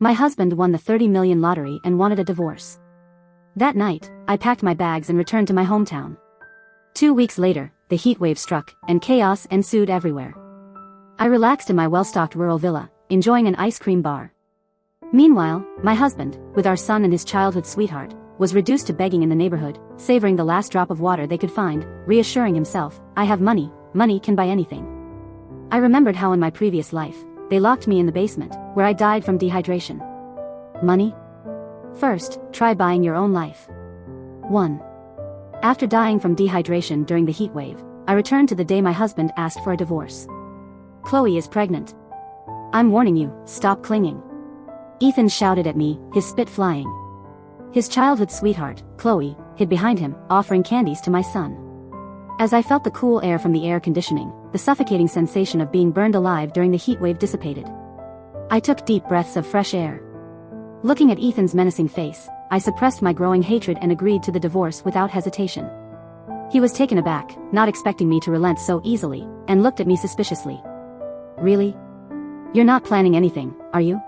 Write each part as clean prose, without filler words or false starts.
My husband won the 30 million lottery and wanted a divorce. That night, I packed my bags and returned to my hometown. 2 weeks later, the heat wave struck, and chaos ensued everywhere. I relaxed in my well-stocked rural villa, enjoying an ice cream bar. Meanwhile, my husband, with our son and his childhood sweetheart, was reduced to begging in the neighborhood, savoring the last drop of water they could find, reassuring himself, "I have money, money can buy anything." I remembered how in my previous life, they locked me in the basement, where I died from dehydration. Money? First, try buying your own life. 1. After dying from dehydration during the heat wave, I returned to the day my husband asked for a divorce. "Chloe is pregnant. I'm warning you, stop clinging." Ethan shouted at me, his spit flying. His childhood sweetheart, Chloe, hid behind him, offering candies to my son. As I felt the cool air from the air conditioning, the suffocating sensation of being burned alive during the heat wave dissipated. I took deep breaths of fresh air. Looking at Ethan's menacing face, I suppressed my growing hatred and agreed to the divorce without hesitation. He was taken aback, not expecting me to relent so easily, and looked at me suspiciously. "Really? You're not planning anything, are you?"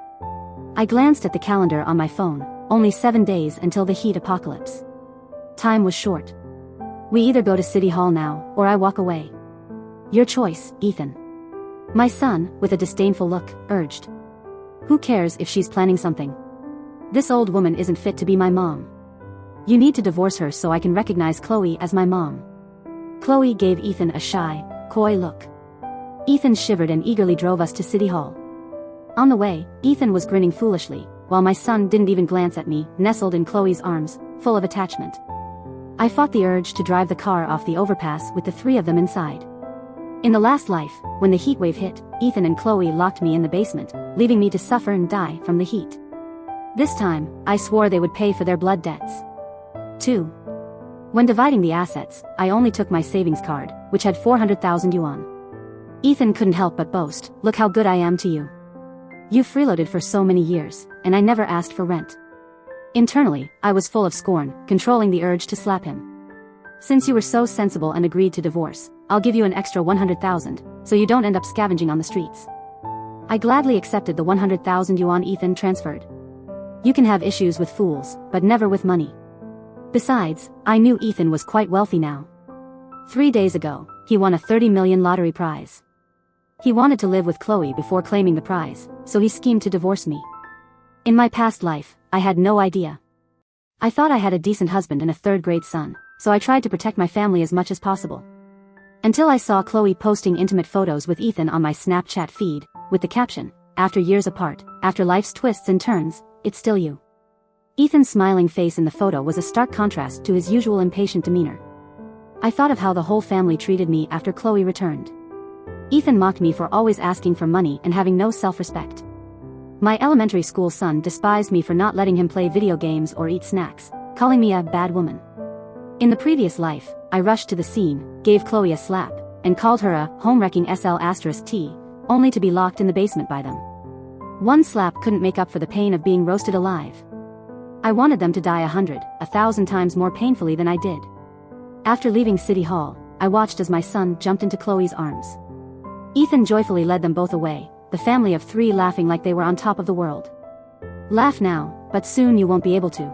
I glanced at the calendar on my phone, only 7 days until the heat apocalypse. Time was short. "We either go to City Hall now, or I walk away." "Your choice, Ethan." My son, with a disdainful look, urged. "Who cares if she's planning something? This old woman isn't fit to be my mom. You need to divorce her so I can recognize Chloe as my mom." Chloe gave Ethan a shy, coy look. Ethan shivered and eagerly drove us to City Hall. On the way, Ethan was grinning foolishly, while my son didn't even glance at me, nestled in Chloe's arms, full of attachment. I fought the urge to drive the car off the overpass with the 3 of them inside. In the last life, when the heat wave hit, Ethan and Chloe locked me in the basement, leaving me to suffer and die from the heat. This time, I swore they would pay for their blood debts. 2. When dividing the assets, I only took my savings card, which had 400,000 yuan. Ethan couldn't help but boast, "Look how good I am to you. You freeloaded for so many years, and I never asked for rent." Internally, I was full of scorn, controlling the urge to slap him. "Since you were so sensible and agreed to divorce, I'll give you an extra 100,000, so you don't end up scavenging on the streets." I gladly accepted the 100,000 yuan Ethan transferred. You can have issues with fools, but never with money. Besides, I knew Ethan was quite wealthy now. 3 days ago, he won a 30 million lottery prize. He wanted to live with Chloe before claiming the prize, so he schemed to divorce me. In my past life, I had no idea. I thought I had a decent husband and a 3rd-grade son, so I tried to protect my family as much as possible. Until I saw Chloe posting intimate photos with Ethan on my Snapchat feed, with the caption, "After years apart, after life's twists and turns, it's still you." Ethan's smiling face in the photo was a stark contrast to his usual impatient demeanor. I thought of how the whole family treated me after Chloe returned. Ethan mocked me for always asking for money and having no self-respect. My elementary school son despised me for not letting him play video games or eat snacks, calling me a bad woman. In the previous life, I rushed to the scene, gave Chloe a slap, and called her a home-wrecking SL*T, only to be locked in the basement by them. One slap couldn't make up for the pain of being roasted alive. I wanted them to die 100, 1,000 times more painfully than I did. After leaving City Hall, I watched as my son jumped into Chloe's arms. Ethan joyfully led them both away, the family of 3 laughing like they were on top of the world. Laugh now, but soon you won't be able to.